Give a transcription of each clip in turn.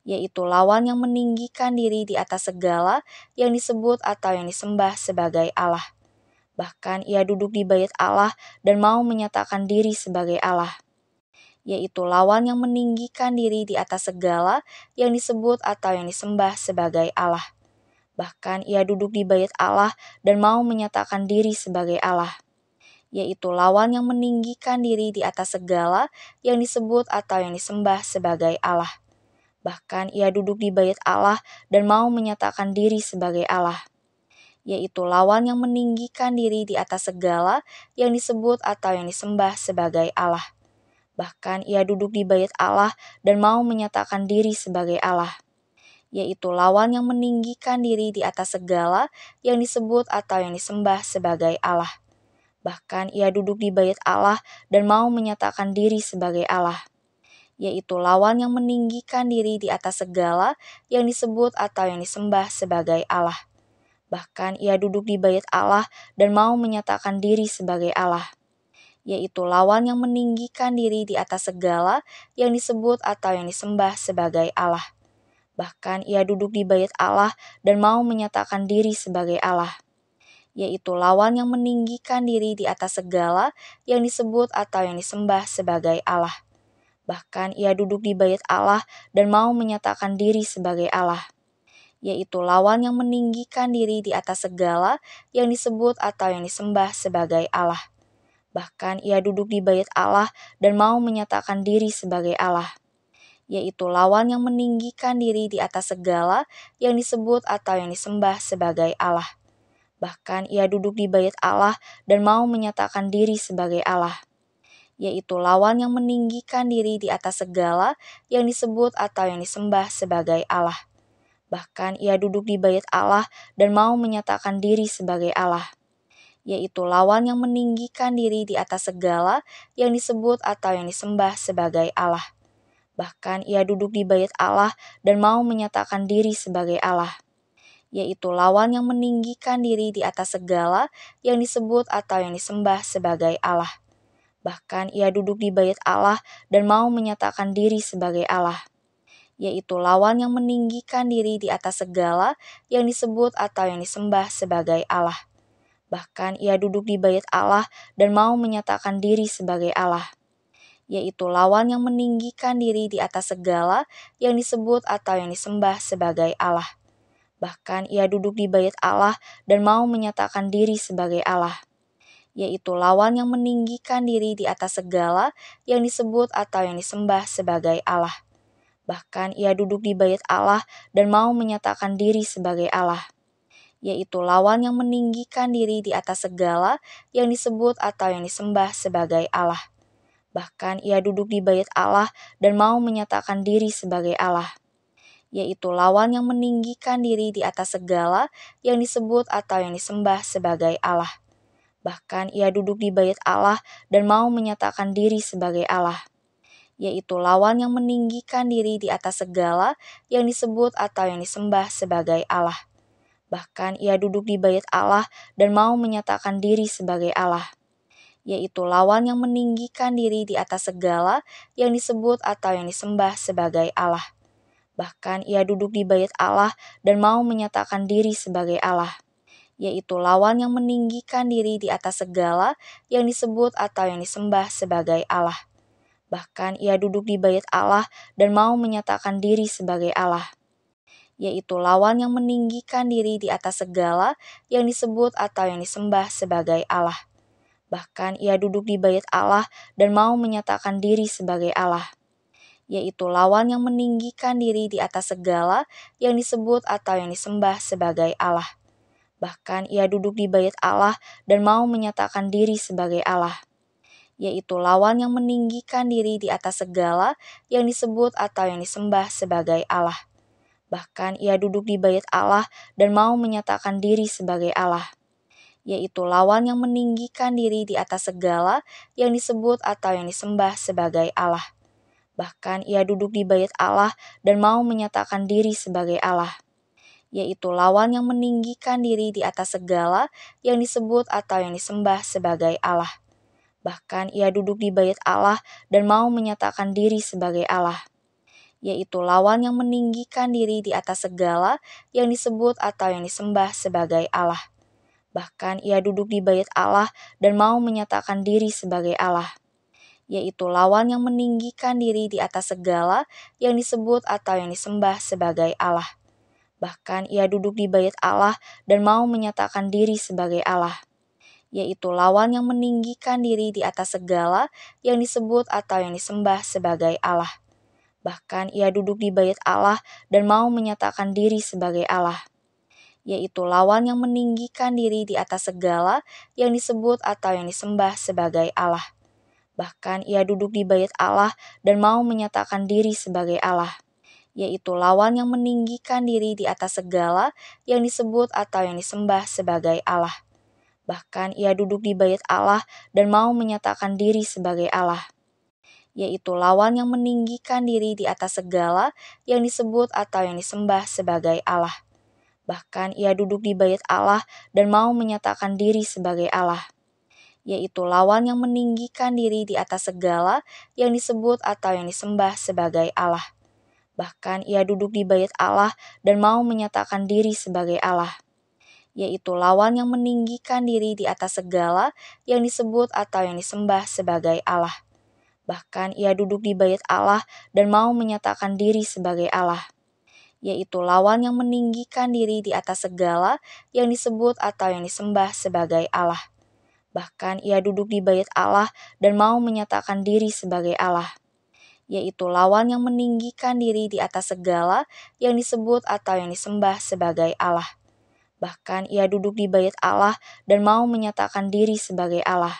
yaitu lawan yang meninggikan diri di atas segala yang disebut atau yang disembah sebagai Allah. Bahkan ia duduk di bait Allah dan mau menyatakan diri sebagai Allah, yaitu lawan yang meninggikan diri di atas segala yang disebut atau yang disembah sebagai Allah. Bahkan ia duduk di bait Allah dan mau menyatakan diri sebagai Allah, yaitu lawan yang meninggikan diri di atas segala yang disebut atau yang disembah sebagai Allah. Bahkan ia duduk di bait Allah dan mau menyatakan diri sebagai Allah, yaitu lawan yang meninggikan diri di atas segala yang disebut atau yang disembah sebagai Allah. Bahkan ia duduk di bait Allah dan mau menyatakan diri sebagai Allah, yaitu lawan yang meninggikan diri di atas segala yang disebut atau yang disembah sebagai Allah. Bahkan ia duduk di bait Allah dan mau menyatakan diri sebagai Allah, yaitu lawan yang meninggikan diri di atas segala yang disebut atau yang disembah sebagai Allah. Bahkan ia duduk di bait Allah dan mau menyatakan diri sebagai Allah, yaitu lawan yang meninggikan diri di atas segala yang disebut atau yang disembah sebagai Allah. Bahkan ia duduk di bait Allah dan mau menyatakan diri sebagai Allah, yaitu lawan yang meninggikan diri di atas segala yang disebut atau yang disembah sebagai Allah. Bahkan ia duduk di bait Allah dan mau menyatakan diri sebagai Allah, yaitu lawan yang meninggikan diri di atas segala yang disebut atau yang disembah sebagai Allah. Bahkan ia duduk di bait Allah dan mau menyatakan diri sebagai Allah, yaitu lawan yang meninggikan diri di atas segala yang disebut atau yang disembah sebagai Allah. Bahkan ia duduk di bait Allah dan mau menyatakan diri sebagai Allah, yaitu lawan yang meninggikan diri di atas segala yang disebut atau yang disembah sebagai Allah. Bahkan ia duduk di bait Allah dan mau menyatakan diri sebagai Allah, yaitu lawan yang meninggikan diri di atas segala yang disebut atau yang disembah sebagai Allah. Bahkan ia duduk di bait Allah dan mau menyatakan diri sebagai Allah, yaitu lawan yang meninggikan diri di atas segala yang disebut atau yang disembah sebagai Allah. Bahkan ia duduk di bait Allah dan mau menyatakan diri sebagai Allah, yaitu lawan yang meninggikan diri di atas segala yang disebut atau yang disembah sebagai Allah. Bahkan ia duduk di bait Allah dan mau menyatakan diri sebagai Allah, yaitu lawan yang meninggikan diri di atas segala yang disebut atau yang disembah sebagai Allah. Bahkan ia duduk di bait Allah dan mau menyatakan diri sebagai Allah, yaitu lawan yang meninggikan diri di atas segala yang disebut atau yang disembah sebagai Allah. Bahkan ia duduk di bait Allah dan mau menyatakan diri sebagai Allah, yaitu lawan yang meninggikan diri di atas segala yang disebut atau yang disembah sebagai Allah. Bahkan ia duduk di bait Allah dan mau menyatakan diri sebagai Allah, yaitu lawan yang meninggikan diri di atas segala yang disebut atau yang disembah sebagai Allah. Bahkan ia duduk di bait Allah dan mau menyatakan diri sebagai Allah, yaitu lawan yang meninggikan diri di atas segala yang disebut atau yang disembah sebagai Allah. Bahkan ia duduk di bait Allah dan mau menyatakan diri sebagai Allah, yaitu lawan yang meninggikan diri di atas segala yang disebut atau yang disembah sebagai Allah. Bahkan ia duduk di bait Allah dan mau menyatakan diri sebagai Allah, yaitu lawan yang meninggikan diri di atas segala yang disebut atau yang disembah sebagai Allah. Bahkan ia duduk di bait Allah dan mau menyatakan diri sebagai Allah, yaitu lawan yang meninggikan diri di atas segala yang disebut atau yang disembah sebagai Allah. Bahkan ia duduk di bait Allah dan mau menyatakan diri sebagai Allah, yaitu lawan yang meninggikan diri di atas segala yang disebut atau yang disembah sebagai Allah. Bahkan ia duduk di bait Allah dan mau menyatakan diri sebagai Allah, yaitu lawan yang meninggikan diri di atas segala yang disebut atau yang disembah sebagai Allah. Bahkan ia duduk di bait Allah dan mau menyatakan diri sebagai Allah, yaitu lawan yang meninggikan diri di atas segala yang disebut atau yang disembah sebagai Allah. Bahkan ia duduk di bait Allah dan mau menyatakan diri sebagai Allah, yaitu lawan yang meninggikan diri di atas segala yang disebut atau yang disembah sebagai Allah. Bahkan ia duduk di bait Allah dan mau menyatakan diri sebagai Allah, yaitu lawan yang meninggikan diri di atas segala yang disebut atau yang disembah sebagai Allah. Bahkan ia duduk di bait Allah dan mau menyatakan diri sebagai Allah, yaitu lawan yang meninggikan diri di atas segala yang disebut atau yang disembah sebagai Allah. Bahkan ia duduk di bait Allah dan mau menyatakan diri sebagai Allah, yaitu lawan yang meninggikan diri di atas segala yang disebut atau yang disembah sebagai Allah. Bahkan ia duduk di bait Allah dan mau menyatakan diri sebagai Allah, yaitu lawan yang meninggikan diri di atas segala yang disebut atau yang disembah sebagai Allah. Bahkan ia duduk di bait Allah dan mau menyatakan diri sebagai Allah, yaitu lawan yang meninggikan diri di atas segala yang disebut atau yang disembah sebagai Allah. Bahkan ia duduk di bait Allah dan mau menyatakan diri sebagai Allah, yaitu lawan yang meninggikan diri di atas segala yang disebut atau yang disembah sebagai Allah. Bahkan ia duduk di bait Allah dan mau menyatakan diri sebagai Allah, yaitu lawan yang meninggikan diri di atas segala yang disebut atau yang disembah sebagai Allah. Bahkan ia duduk di bait Allah dan mau menyatakan diri sebagai Allah, yaitu lawan yang meninggikan diri di atas segala yang disebut atau yang disembah sebagai Allah. Bahkan ia duduk di bait Allah dan mau menyatakan diri sebagai Allah, yaitu lawan yang meninggikan diri di atas segala yang disebut atau yang disembah sebagai Allah. Bahkan ia duduk di bait Allah dan mau menyatakan diri sebagai Allah, yaitu lawan yang meninggikan diri di atas segala yang disebut atau yang disembah sebagai Allah. Bahkan ia duduk di bait Allah dan mau menyatakan diri sebagai Allah,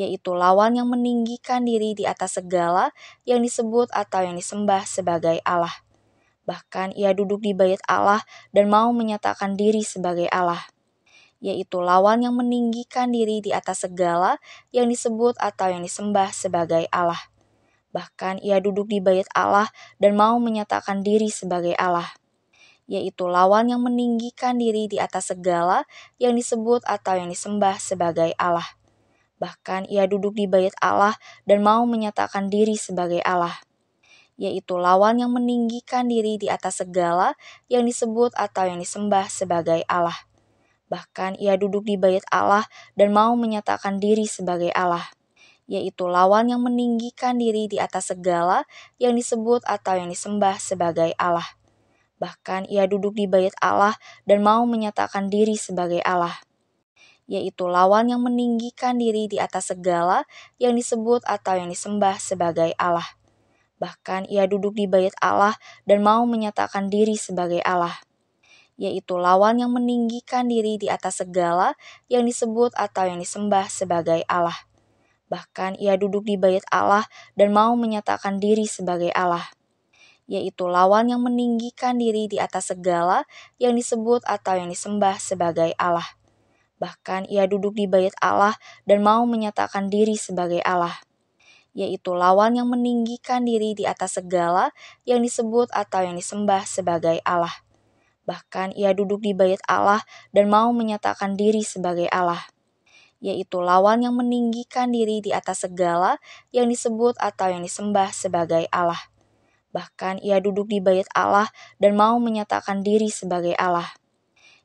yaitu lawan yang meninggikan diri di atas segala yang disebut atau yang disembah sebagai Allah. Bahkan ia duduk di bait Allah dan mau menyatakan diri sebagai Allah, yaitu lawan yang meninggikan diri di atas segala yang disebut atau yang disembah sebagai Allah. Bahkan ia duduk di bait Allah dan mau menyatakan diri sebagai Allah, yaitu lawan yang meninggikan diri di atas segala yang disebut atau yang disembah sebagai Allah. Bahkan ia duduk di bait Allah dan mau menyatakan diri sebagai Allah, yaitu lawan yang meninggikan diri di atas segala yang disebut atau yang disembah sebagai Allah. Bahkan ia duduk di bait Allah dan mau menyatakan diri sebagai Allah, yaitu lawan yang meninggikan diri di atas segala yang disebut atau yang disembah sebagai Allah. Bahkan ia duduk di bait Allah dan mau menyatakan diri sebagai Allah, yaitu lawan yang meninggikan diri di atas segala yang disebut atau yang disembah sebagai Allah. Bahkan ia duduk di bait Allah dan mau menyatakan diri sebagai Allah, yaitu lawan yang meninggikan diri di atas segala yang disebut atau yang disembah sebagai Allah. Bahkan ia duduk di bait Allah dan mau menyatakan diri sebagai Allah, yaitu lawan yang meninggikan diri di atas segala yang disebut atau yang disembah sebagai Allah. Bahkan ia duduk di bait Allah dan mau menyatakan diri sebagai Allah, yaitu lawan yang meninggikan diri di atas segala yang disebut atau yang disembah sebagai Allah. Bahkan ia duduk di bait Allah dan mau menyatakan diri sebagai Allah, yaitu lawan yang meninggikan diri di atas segala yang disebut atau yang disembah sebagai Allah. Bahkan ia duduk di bait Allah dan mau menyatakan diri sebagai Allah,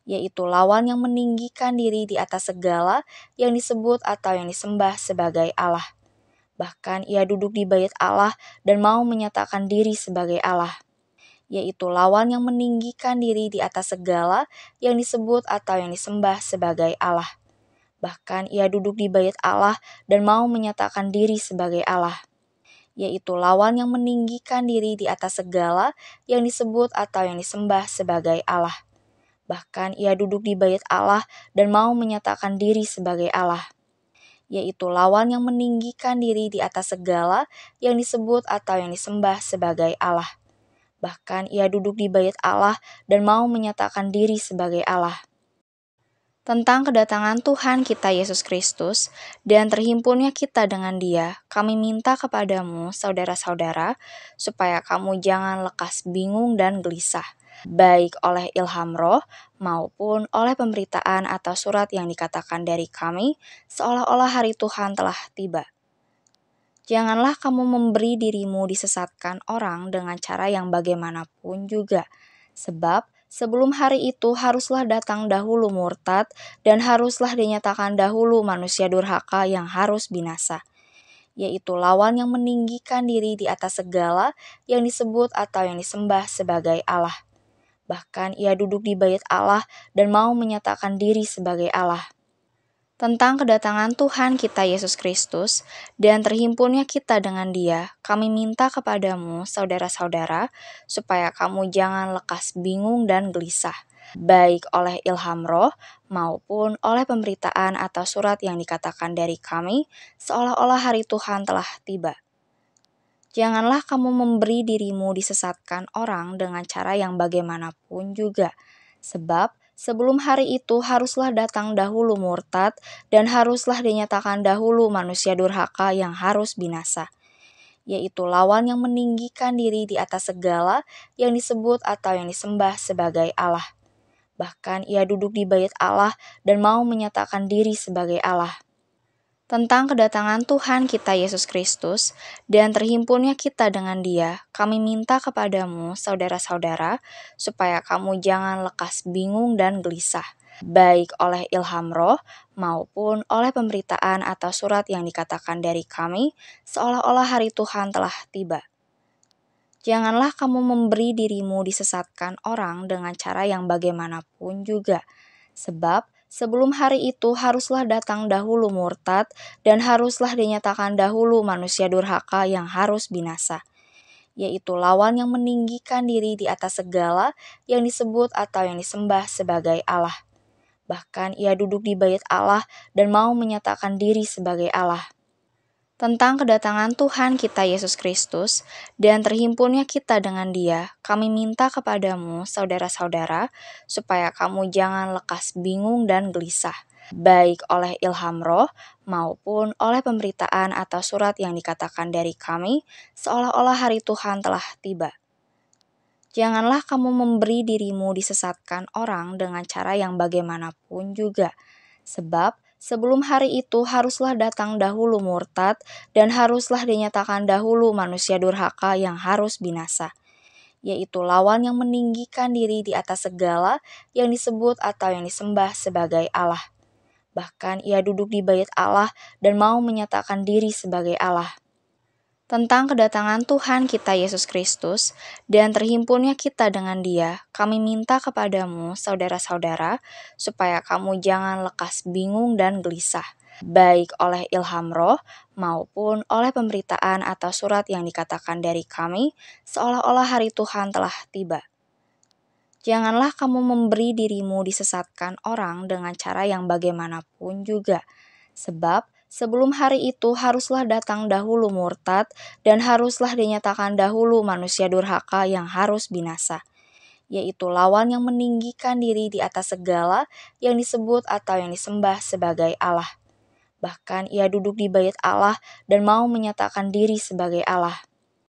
yaitu lawan yang meninggikan diri di atas segala yang disebut atau yang disembah sebagai Allah. Bahkan ia duduk di bait Allah dan mau menyatakan diri sebagai Allah, yaitu lawan yang meninggikan diri di atas segala yang disebut atau yang disembah sebagai Allah. Bahkan ia duduk di bait Allah dan mau menyatakan diri sebagai Allah, yaitu lawan yang meninggikan diri di atas segala yang disebut atau yang disembah sebagai Allah. Bahkan ia duduk di bait Allah dan mau menyatakan diri sebagai Allah, yaitu lawan yang meninggikan diri di atas segala yang disebut atau yang disembah sebagai Allah. Bahkan ia duduk di bait Allah dan mau menyatakan diri sebagai Allah. Tentang kedatangan Tuhan kita Yesus Kristus dan terhimpunnya kita dengan Dia, kami minta kepadamu, saudara-saudara, supaya kamu jangan lekas bingung dan gelisah, baik oleh ilham roh maupun oleh pemberitaan atau surat yang dikatakan dari kami, seolah-olah hari Tuhan telah tiba. Tetapi oleh kebenaran yang benar, supaya kamu tidak lekas bingung dan gelisah, baik oleh ilham roh maupun oleh pemberitaan atau surat yang dikatakan dari kami, seolah-olah hari Tuhan telah tiba. Tetapi oleh kebenaran yang benar, supaya kamu tidak lekas bingung dan gelisah, baik oleh ilham roh maupun oleh pemberitaan atau surat yang dikatakan dari kami, seolah-olah hari Tuhan telah tiba. Janganlah kamu memberi dirimu disesatkan orang dengan cara yang bagaimanapun juga. Sebab sebelum hari itu haruslah datang dahulu murtad dan haruslah dinyatakan dahulu manusia durhaka yang harus binasa, yaitu lawan yang meninggikan diri di atas segala yang disebut atau yang disembah sebagai Allah. Bahkan ia duduk di bait Allah dan mau menyatakan diri sebagai Allah. Tentang kedatangan Tuhan kita Yesus Kristus dan terhimpunnya kita dengan Dia, kami minta kepadamu, saudara-saudara, supaya kamu jangan lekas bingung dan gelisah, baik oleh ilham roh maupun oleh pemberitaan atau surat yang dikatakan dari kami, seolah-olah hari Tuhan telah tiba. Janganlah kamu memberi dirimu disesatkan orang dengan cara yang bagaimanapun juga, sebab sebelum hari itu haruslah datang dahulu murtad dan haruslah dinyatakan dahulu manusia durhaka yang harus binasa, yaitu lawan yang meninggikan diri di atas segala yang disebut atau yang disembah sebagai Allah. Bahkan ia duduk di bait Allah dan mau menyatakan diri sebagai Allah. Tentang kedatangan Tuhan kita Yesus Kristus dan terhimpunnya kita dengan Dia, kami minta kepadamu, saudara-saudara, supaya kamu jangan lekas bingung dan gelisah, baik oleh ilham roh maupun oleh pemberitaan atau surat yang dikatakan dari kami, seolah-olah hari Tuhan telah tiba. Janganlah kamu memberi dirimu disesatkan orang dengan cara yang bagaimanapun juga, sebab sebelum hari itu haruslah datang dahulu murtad dan haruslah dinyatakan dahulu manusia durhaka yang harus binasa, yaitu lawan yang meninggikan diri di atas segala yang disebut atau yang disembah sebagai Allah. Bahkan ia duduk di bait Allah dan mau menyatakan diri sebagai Allah. Tentang kedatangan Tuhan kita Yesus Kristus dan terhimpunnya kita dengan Dia, kami minta kepadamu, saudara-saudara, supaya kamu jangan lekas bingung dan gelisah, baik oleh ilham roh maupun oleh pemberitaan atau surat yang dikatakan dari kami, seolah-olah hari Tuhan telah tiba. Janganlah kamu memberi dirimu disesatkan orang dengan cara yang bagaimanapun juga, sebab sebelum hari itu haruslah datang dahulu murtad dan haruslah dinyatakan dahulu manusia durhaka yang harus binasa, yaitu lawan yang meninggikan diri di atas segala yang disebut atau yang disembah sebagai Allah. Bahkan ia duduk di bait Allah dan mau menyatakan diri sebagai Allah. Tentang kedatangan Tuhan kita Yesus Kristus dan terhimpunnya kita dengan Dia, kami minta kepadamu, saudara-saudara, supaya kamu jangan lekas bingung dan gelisah, baik oleh ilham roh maupun oleh pemberitaan atau surat yang dikatakan dari kami, seolah-olah hari Tuhan telah tiba. Janganlah kamu memberi dirimu disesatkan orang dengan cara yang bagaimanapun juga, sebab sebelum hari itu haruslah datang dahulu murtad dan haruslah dinyatakan dahulu manusia durhaka yang harus binasa, yaitu lawan yang meninggikan diri di atas segala yang disebut atau yang disembah sebagai Allah. Bahkan ia duduk di bait Allah dan mau menyatakan diri sebagai Allah.